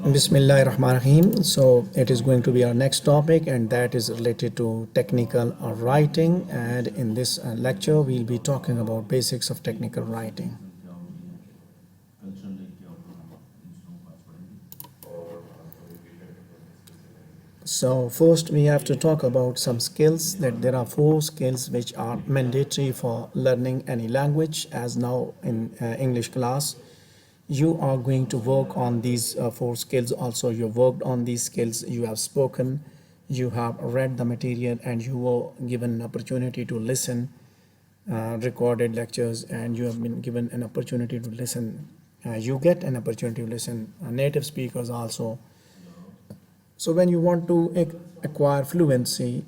Bismillahir Rahmanir Rahim. So it is going to be our next topic, and that is related to technical writing. And in this lecture, we'll be talking about basics of technical writing. So first, we have to talk about some skills. That there are 4 skills which are mandatory for learning any language. As now in English class, you are going to work on these 4 skills. Also, you worked on these skills, you have spoken, you have read the material, and you were given an opportunity to listen recorded lectures, and you have been given an opportunity to listen. You get an opportunity to listen native speakers also. So when you want to acquire fluency,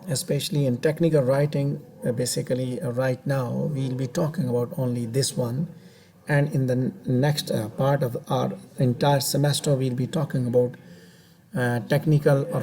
especially in technical writing, basically right now we'll be talking about only this one. And in the next part of our entire semester, we'll be talking about technical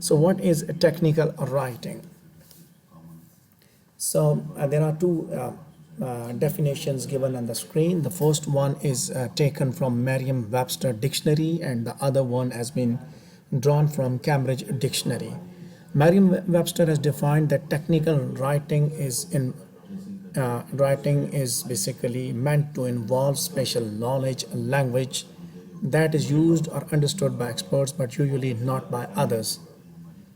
So what is technical writing? So there are 2 definitions given on the screen. The first one is taken from Merriam-Webster dictionary, and the other one has been drawn from Cambridge dictionary. Merriam-Webster has defined that technical writing is basically meant to involve special knowledge, language that is used or understood by experts but usually not by others.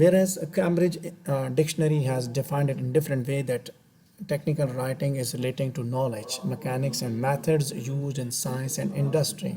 Whereas Cambridge dictionary has defined it in different way, that technical writing is relating to knowledge, mechanics and methods used in science and industry.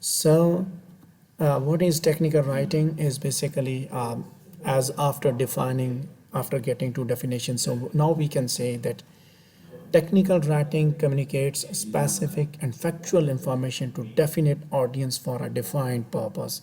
So what is technical writing is basically as after getting to definition. So now we can say that technical writing communicates specific and factual information to definite audience for a defined purpose.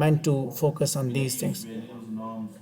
meant to focus on these things.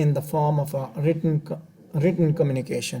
in the form of a written communication.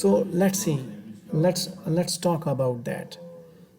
so let's see, let's talk about that.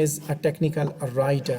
is a technical writer.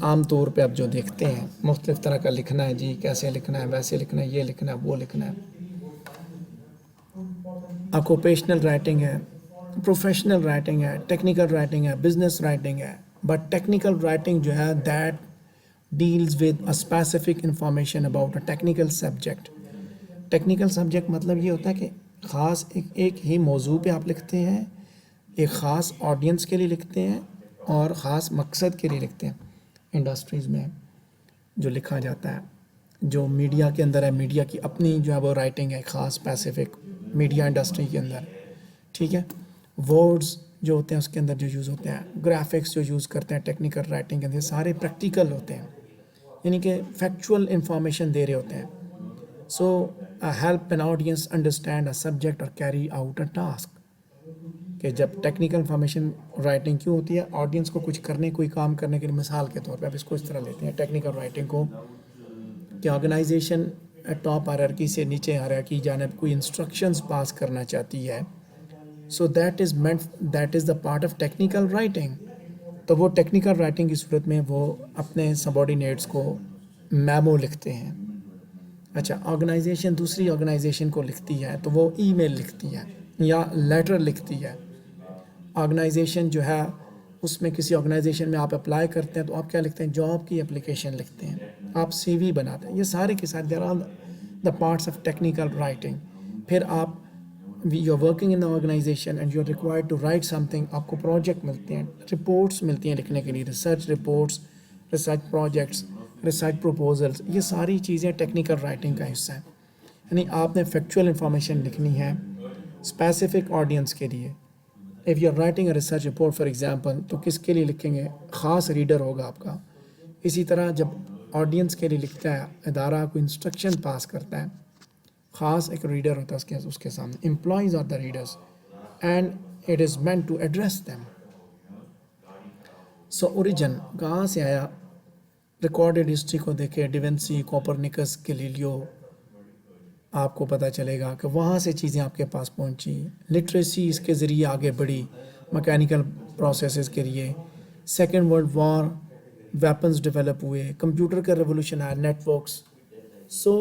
عام طور پہ آپ جو دیکھتے ہیں مختلف طرح کا لکھنا ہے جی، کیسے لکھنا ہے، ویسے لکھنا ہے، یہ لکھنا ہے، وہ لکھنا ہے. آکوپیشنل رائٹنگ ہے، پروفیشنل رائٹنگ ہے، ٹیکنیکل رائٹنگ ہے، بزنس رائٹنگ ہے. بٹ ٹیکنیکل رائٹنگ جو ہے that deals with a specific information about a technical subject. Technical subject مطلب یہ ہوتا ہے کہ خاص ایک ہی موضوع پہ آپ لکھتے ہیں، ایک خاص آڈینس کے لیے لکھتے ہیں اور خاص مقصد کے لیے لکھتے ہیں. انڈسٹریز میں جو لکھا جاتا ہے، جو میڈیا کے اندر ہے، میڈیا کی اپنی جو ہے وہ رائٹنگ ہے خاص اسپیسیفک میڈیا انڈسٹری کے اندر. ٹھیک ہے، ورڈز جو ہوتے ہیں اس کے اندر جو یوز ہوتے ہیں، گرافکس جو یوز کرتے ہیں ٹیکنیکل رائٹنگ کے اندر، سارے پریکٹیکل ہوتے ہیں، یعنی کہ فیکچوئل انفارمیشن دے رہے ہوتے ہیں. So help an audience understand a subject اور کیری آؤٹ اے ٹاسک. کہ جب ٹیکنیکل انفارمیشن رائٹنگ کیوں ہوتی ہے؟ آڈینس کو کچھ کرنے، کوئی کام کرنے کے لیے. مثال کے طور پہ اب اس کو اس طرح لیتے ہیں ٹیکنیکل رائٹنگ کو کہ آرگنائزیشن ٹاپ ہائرارکی سے نیچے ہائرارکی کی جانب کوئی انسٹرکشنز پاس کرنا چاہتی ہے. So that is the part of technical writing. تو وہ ٹیکنیکل رائٹنگ کی صورت میں وہ اپنے سبارڈینیٹس کو میمو لکھتے ہیں. اچھا، آرگنائزیشن دوسری آرگنائزیشن کو لکھتی ہے تو وہ ای میل لکھتی ہے یا لیٹر لکھتی ہے. آرگنائزیشن جو ہے اس میں کسی آرگنائزیشن میں آپ اپلائی کرتے ہیں تو آپ کیا لکھتے ہیں؟ جاب کی اپلیکیشن لکھتے ہیں، آپ سی وی بناتے ہیں. یہ سارے کے ساتھ there are the parts of technical writing. پھر آپ you are working in the organization and you are required to write something. آپ کو پروجیکٹ ملتے ہیں، رپورٹس ملتی ہیں لکھنے کے لیے، research reports, research projects, research proposals. یہ ساری چیزیں ٹیکنیکل رائٹنگ کا حصہ ہیں. یعنی آپ نے فیکچوئل انفارمیشن لکھنی ہے اسپیسیفک آڈینس کے لیے. If you are writing a research report for example, تو کس کے لیے لکھیں گے؟ خاص ریڈر ہوگا آپ کا. اسی طرح جب آڈینس کے لیے لکھتا ہے، ادارہ کوئی انسٹرکشن پاس کرتا ہے، خاص ایک ریڈر ہوتا ہے اس کے سامنے. Employees are the readers and it is meant to address them. So origin کہاں سے آیا؟ ریکارڈڈ ہسٹری کو دیکھے، ڈیونسی، کوپرنیکس، گلیلیو، آپ کو پتہ چلے گا کہ وہاں سے چیزیں آپ کے پاس پہنچی. لٹریسی اس کے ذریعے آگے بڑھی میکینیکل پروسیسز کے لیے. Second world war, weapons develop ہوئے، کمپیوٹر کا ریولوشن آیا، نیٹ ورکس. سو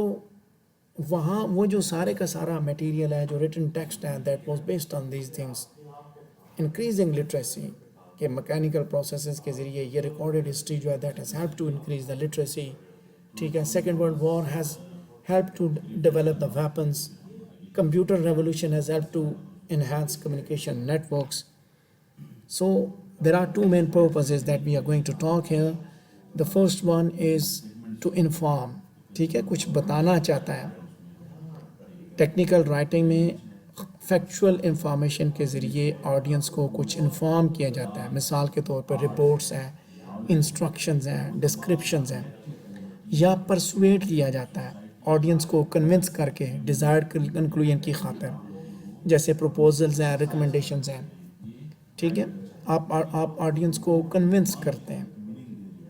وہاں وہ جو سارے کا سارا میٹیریل ہے، جو ریٹن ٹیکسٹ ہے، that was based on these things. Increasing literacy کہ میکینیکل پروسیسز کے ذریعے یہ ریکارڈڈ ہسٹری جو ہے that has help to increase the literacy. ٹھیک ہے، second world war has helped to develop the weapons. Computer revolution has helped to enhance communication networks. So there are two main purposes that we are going to talk here. The first one is to inform. ٹھیک ہے، کچھ بتانا چاہتا ہے. Technical writing میں factual information کے ذریعے audience کو کچھ انفارم کیا جاتا ہے. مثال کے طور پر رپورٹس ہیں، انسٹرکشنز ہیں، ڈسکرپشنز ہیں. یا پرسویٹ کیا جاتا ہے آڈینس کو کنونس کر کے ڈیزائرڈ کنکلوژن کی خاطر، جیسے پروپوزلز ہیں، ریکمنڈیشنز ہیں. ٹھیک ہے، آپ آڈینس کو کنونس کرتے ہیں.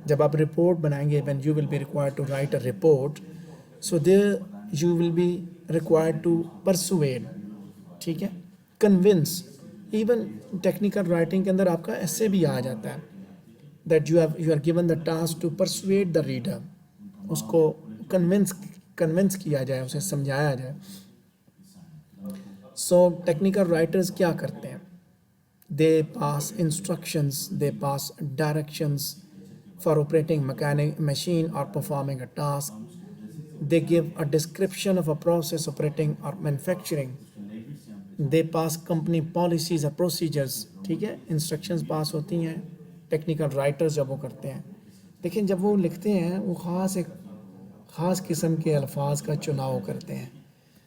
جب آپ رپورٹ بنائیں گے، when you will be required to write a report, so there you will be required to persuade. ٹھیک ہے، کنونس. ایون ٹیکنیکل رائٹنگ کے اندر آپ کا ایسے بھی آ جاتا ہے that you are given the task to persuade the reader. اس کو کنونس کیا جائے، اسے سمجھایا جائے. سو ٹیکنیکل رائٹرز کیا کرتے ہیں؟ They pass instructions, they pass directions for operating machine اور performing a task. They give a description of a process operating اور manufacturing. They pass company policies اور پروسیجرز. ٹھیک ہے، انسٹرکشنز پاس ہوتی ہیں ٹیکنیکل رائٹرز جب وہ کرتے ہیں. لیکن جب وہ لکھتے ہیں، وہ خاص قسم کے الفاظ کا چناؤ کرتے ہیں.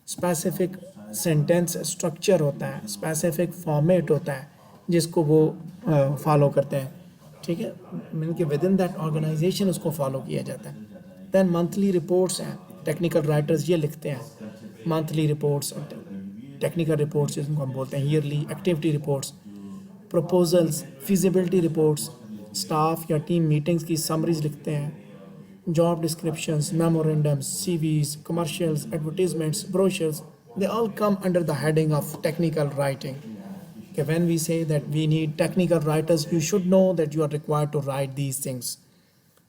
اسپیسیفک سینٹینس اسٹرکچر ہوتا ہے، اسپیسیفک فارمیٹ ہوتا ہے جس کو وہ فالو کرتے ہیں. ٹھیک ہے، مین کہ ود ان دیٹ آرگنائزیشن اس کو فالو کیا جاتا ہے. دین منتھلی رپورٹس ہیں، ٹیکنیکل رائٹرز یہ لکھتے ہیں منتھلی رپورٹس. ٹیکنیکل رپورٹس جن کو ہم بولتے ہیں yearly activity reports. Proposals, feasibility reports, staff یا ٹیم میٹنگز کی سمریز لکھتے ہیں. Job descriptions, memorandums, CVs, commercials, advertisements, brochures, they all come under the heading of technical writing. Okay, when we say that we need technical writers, you should know that you are required to write these things.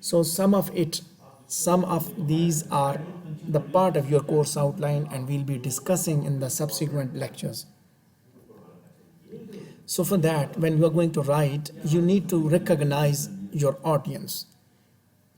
So some of these are the part of your course outline and we'll be discussing in the subsequent lectures. So for that, when you are going to write, you need to recognize your audience.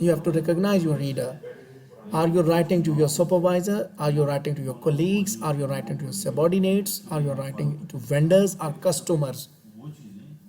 You have to recognize your reader. Are you writing to your supervisor? Are you writing to your colleagues? Are you writing to your subordinates? Are you writing to vendors or customers?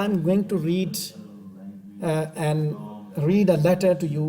I'm going to read a letter to you.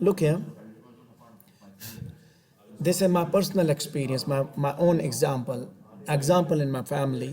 Look here. This is my personal experience, my own example in my family.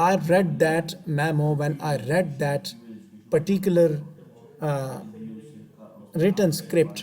I read that memo, when I read that particular written script,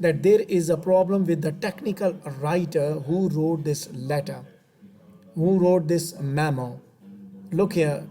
that there is a problem with the technical writer who wrote this letter, who wrote this memo. Look here,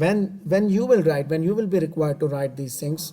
when you will be required to write these things,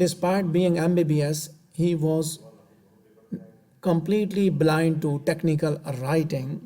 despite being MBBS, he was completely blind to technical writing.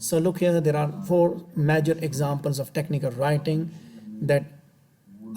so look here, there are 4 major examples of technical writing that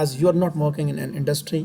as you are not working in an industry,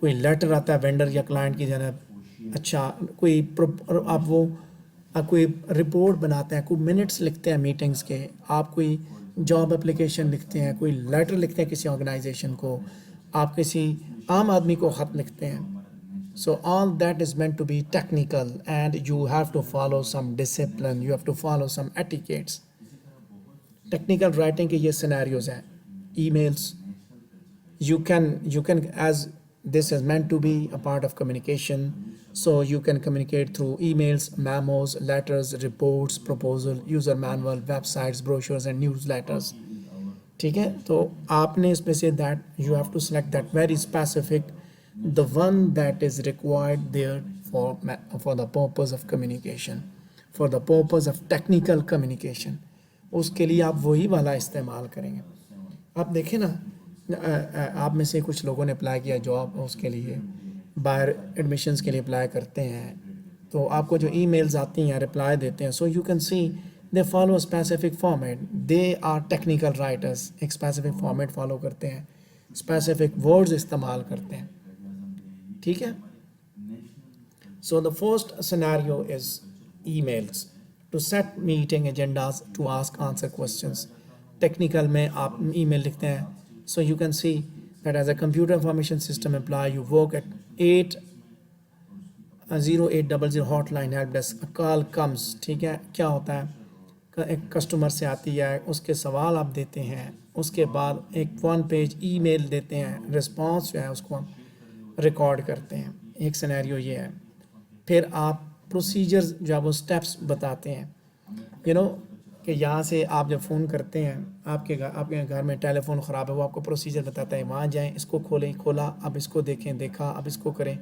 کوئی letter آتا ہے vendor یا client کی جانب، اچھا کوئی آپ وہ کوئی رپورٹ بناتے ہیں، کوئی منٹس لکھتے ہیں میٹنگز کے، آپ کوئی جاب اپلیکیشن لکھتے ہیں، کوئی لیٹر لکھتے ہیں کسی آرگنائزیشن کو، آپ کسی عام آدمی کو خط لکھتے ہیں. So all that is meant to be technical and you have to follow some discipline, you have to follow some etiquettes. Technical writing کے یہ scenarios ہیں. Emails, you can as this is meant to be a part of communication, so you can communicate through emails, memos, letters, reports, proposal, user manual, websites, brochures and newsletters. ٹھیک ہے، تو آپ نے اس میں سے that you have to select that very specific the one that is required there for the purpose of communication, for the purpose of technical communication. اس کے لیے آپ وہی والا استعمال کریں گے. آپ دیکھیں نا، آپ میں سے کچھ لوگوں نے اپلائی کیا جاب، اس کے لیے باہر ایڈمیشنس کے لیے اپلائی کرتے ہیں، تو آپ کو جو ای میلز آتی ہیں رپلائی دیتے ہیں، so you can see they follow specific format, they are technical writers, ایک اسپیسیفک فارمیٹ فالو کرتے ہیں، اسپیسیفک ورڈز استعمال کرتے ہیں. ٹھیک ہے. So the first scenario is emails to set meeting agendas to ask answer questions. Technical میں آپ ای میل لکھتے ہیں، so you can see that is a computer information system employee you work at 0800 hot line help desk. Call comes, ٹھیک ہے، کیا ہوتا ہے، ایک کسٹمر سے آتی ہے، اس کے سوال آپ دیتے ہیں، اس کے بعد ایک 1 پیج ای میل دیتے ہیں، رسپانس جو ہے اس کو ہم ریکارڈ کرتے ہیں. ایک سینیریو یہ ہے. پھر آپ پروسیجرز جو ہے وہ اسٹیپس بتاتے ہیں، کہ یہاں سے آپ جب فون کرتے ہیں، آپ کے گھر میں ٹیلی فون خراب ہے، وہ آپ کو پروسیجر بتاتا ہے، وہاں جائیں، اس کو کھولیں، کھولا، اب اس کو دیکھیں، دیکھا، اب اس کو کریں.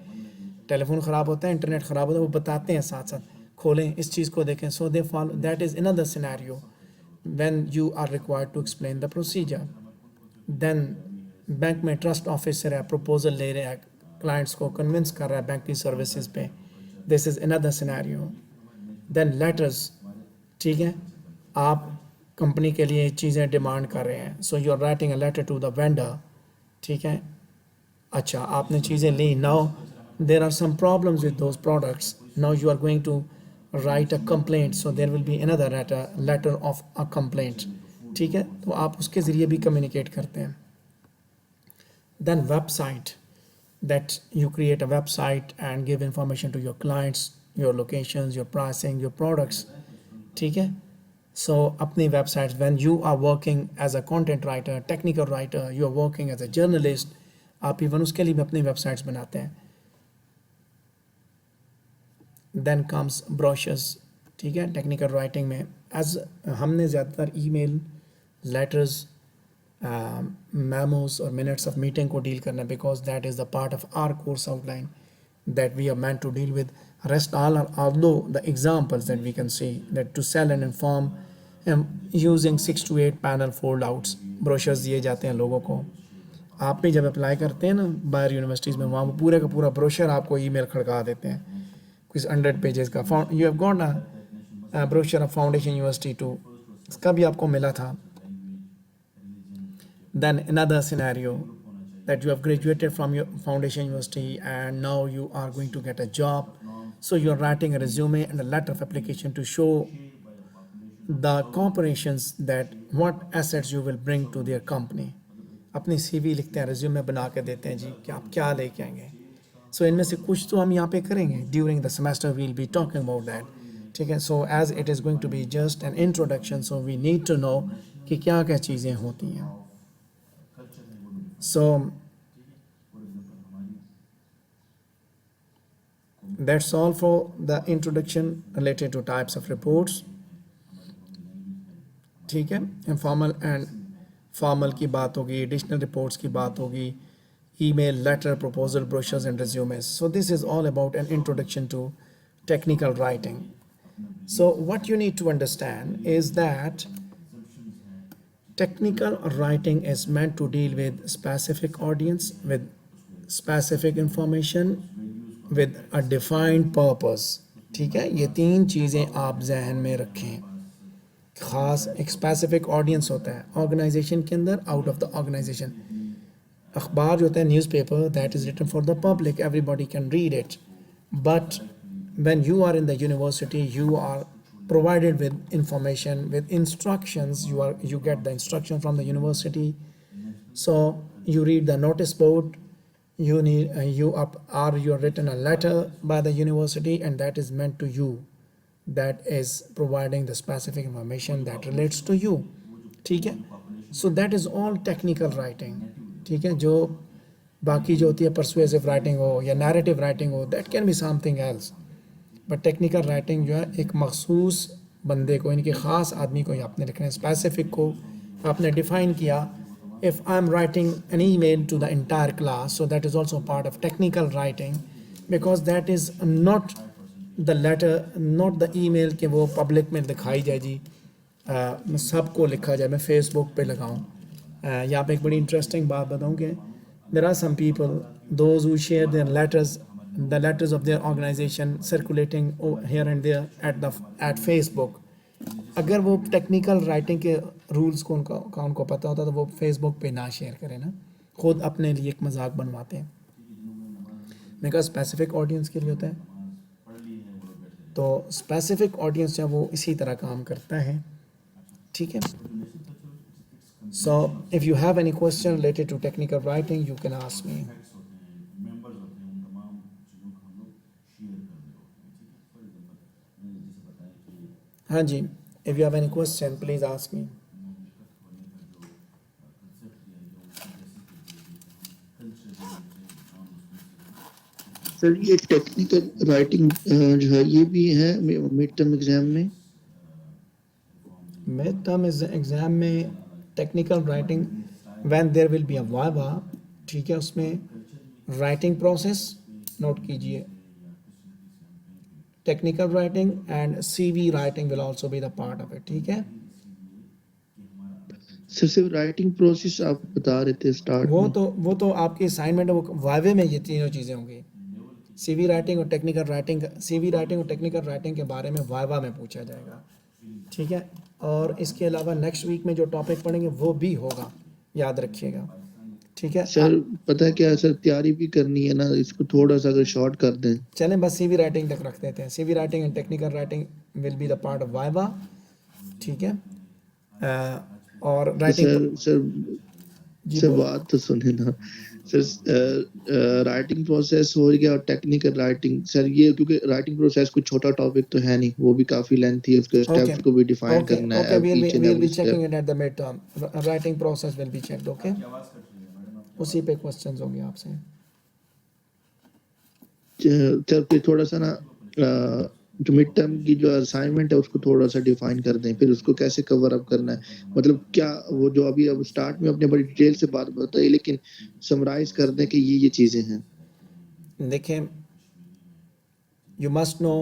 ٹیلی فون خراب ہوتا ہے، انٹرنیٹ خراب ہوتا ہے، وہ بتاتے ہیں ساتھ ساتھ، کھولیں، اس چیز کو دیکھیں. So they follow, that is another scenario when you are required to explain the procedure. Then bank میں ٹرسٹ آفیسر ہے، پروپوزل لے رہے ہیں، کلائنٹس کو کنونس کر رہا ہے بینک کی سروسز پہ. دس از another scenario. دین لیٹرز، ٹھیک ہے، آپ کمپنی کے لیے چیزیں ڈیمانڈ کر رہے ہیں، so you are writing a letter to the vendor. ٹھیک ہے، اچھا آپ نے چیزیں لیں، now there are some problems with those products, now you are going to write a complaint, so there will be اندر لیٹر آف اے کمپلینٹ. ٹھیک ہے، تو آپ اس کے ذریعے بھی کمیونیکیٹ کرتے ہیں. Then website, that you create a website and give information to your clients, your locations, your pricing, your products. ٹھیک ہے. So اپنی web sites when you are working as a content writer, technical writer, you are working as a journalist, آپ even اس کے لیے بھی اپنی web sites بناتے ہیں. Then comes brochures. ٹھیک ہے، ٹیکنیکل رائٹنگ میں ایز ہم نے زیادہ تر ای میل، لیٹرز، میموز اور منٹس آف میٹنگ کو ڈیل کرنا ہے، because that is the part of our course outline that we are meant to deal with. Rest all are although the examples that we can see that to sell and inform using 6 to 8 panel foldouts. Brochures دیے جاتے ہیں لوگوں کو. آپ بھی جب apply کرتے ہیں نا باہر یونیورسٹیز میں، وہاں پورے کا پورا بروشر آپ کو ای میل کھڑکا دیتے ہیں، کچھ 100 پیجز کا. You have got a brochure of foundation university too, اس کا بھی آپ کو ملا تھا. Then another scenario that you have graduated from your foundation university and now you are going to get a job. So you are writing a resume and a letter of application to show the corporations that what assets you will bring to their company. اپنی سی وی لکھتے ہیں، resume بنا کے دیتے ہیں جی کہ آپ کیا لے کے آئیں گے. سو ان میں سے کچھ تو ہم یہاں پہ کریں گے during the semester, we'll be talking about that. ٹھیک ہے، so as it is going to be just an introduction, so we need to know کہ کیا کیا چیزیں ہوتی ہیں. So that's all for the introduction related to types of reports. ٹھیک ہے، انفارمل اینڈ فارمل کی بات ہوگی، ایڈیشنل رپورٹس کی بات ہوگی، email, letter, proposal, brochures and resumes. So this is all about an introduction to technical writing. So what you need to understand is that technical writing is meant to deal with specific audience, with specific information, with a defined purpose. ٹھیک ہے، یہ 3 چیزیں آپ ذہن میں رکھیں. خاص ایک اسپیسیفک آڈینس ہوتا ہے آرگنائزیشن کے اندر، آؤٹ آف دا آرگنائزیشن. اخبار جو ہوتا ہے news paper that is written for the public every body can read it but when you are in the university you are provided with information with instructions you get the instruction from the university so you read the notice board you need you are written a letter by the university and that is meant to you that is providing the specific information that relates to you ٹھیک ہے so that is all technical writing ٹھیک ہے جو باقی جو ہوتی ہے persuasive writing ہو یا narrative writing who that can be something else but technical writing جو ہے ایک مخصوص بندے کو ان کے خاص آدمی کو آپ نے لکھنا ہے اسپیسیفک کو آپ نے ڈیفائن کیا if I'm writing an email to the entire class so that is also part of technical writing because that is not the letter not the email کہ وہ پبلک میں دکھائی جائے جی سب کو لکھا جائے میں فیس بک پہ لگاؤں یہاں پہ ایک بڑی انٹرسٹنگ بات بتاؤں کہ there are some people those who share their letters the letters of their organization circulating here and there at Facebook اگر وہ ٹیکنیکل رائٹنگ کے رولز کو ان کو پتہ ہوتا تو وہ فیس بک پہ نہ شیئر کریں نا خود اپنے لیے ایک مذاق بنواتے ہیں میں کہا اسپیسیفک آڈینس کے لیے ہوتا ہے تو اسپیسیفک آڈینس جو ہے وہ اسی طرح کام کرتا ہے ٹھیک ہے so if you have any question related to technical writing you can ask me ہاں جی if you have any question please ask me سر یہ ٹیکنیکل رائٹنگ جو ہے یہ بھی ہے مڈ ٹرم ایگزام میں مڈ ٹرم ایگزام میں technical writing when there will be a viva ٹھیک ہے اس میں رائٹنگ پروسیس نوٹ کیجیے technical writing and C V writing will also be the part of it ٹھیک ہے سر صرف رائٹنگ پروسیس آپ بتا رہے تھے اسٹارٹ وہ تو آپ کی اسائنمنٹ ہے وہ وائوے میں یہ تینوں چیزیں ہوں گی سی وی رائٹنگ اور technical writing C V writing اور ٹیکنیکل رائٹنگ کے بارے میں وائوا میں پوچھا جائے گا ٹھیک ہے اور اس کے علاوہ نیکسٹ ویک میں جو ٹاپک پڑھیں گے وہ بھی ہوگا یاد رکھیے گا ٹھیک ہے سر پتہ کیا سر تیاری بھی کرنی ہے نا اس کو تھوڑا سا اگر شارٹ کر دیں چلیں بس سی وی رائٹنگ تک رکھ دیتے ہیں C V writing and technical writing will be the part of viva ٹھیک ہے اور رائٹنگ سر بات تو سنیں نا سر رائٹنگ پروسیس ہو گیا اور ٹیکنیکل رائٹنگ سر یہ کیونکہ رائٹنگ پروسیس کوئی چھوٹا ٹاپک تو ہے نہیں وہ بھی کافی لینتھی ہے اس کے اسٹیپس کو بھی ڈیفائن کرنا ہے we'll be checking it at the mid term writing process will be checked okay اسی پہ کوسچنز ہوں گے آپ سے سر پھر تھوڑا سا نا جو مڈ ٹرم کی جو اسائنمنٹ ہے اس کو تھوڑا سا ڈیفائن کر دیں پھر اس کو کیسے کور اپ کرنا ہے مطلب کیا وہ جو ابھی اب اسٹارٹ میں اپنے بڑی ڈیٹیل سے بات بتائی لیکن سمرائز کر دیں کہ یہ چیزیں ہیں دیکھیں you must know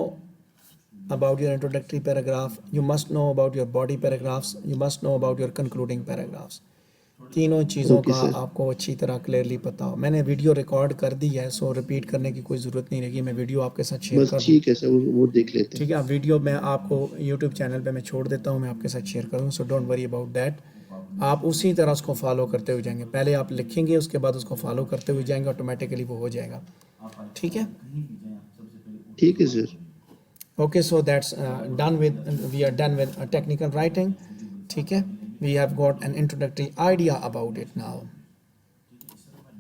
about your introductory paragraph you must know about your body paragraphs you must know about your concluding paragraphs تینوں چیزوں کا آپ کو اچھی طرح کلیئرلی پتا ہو میں نے ویڈیو ریکارڈ کر دی ہے سو ریپیٹ کرنے کی کوئی ضرورت نہیں رہی میں ویڈیو آپ کے ساتھ شیئر کر دوں ٹھیک ہے سر وہ دیکھ لیتے ہیں ٹھیک ہے ویڈیو میں آپ کو یوٹیوب چینل پہ میں چھوڑ دیتا ہوں میں آپ کے ساتھ شیئر کروں so don't worry about that آپ اسی طرح اس کو فالو کرتے ہوئے جائیں گے پہلے آپ لکھیں گے اس کے بعد اس کو فالو کرتے ہوئے جائیں گے آٹومیٹیکلی وہ ہو جائے گا ٹھیک ہے ٹھیک ہے sir okay so that's done with we are done with technical writing ٹھیک ہے we have got an introductory idea about it now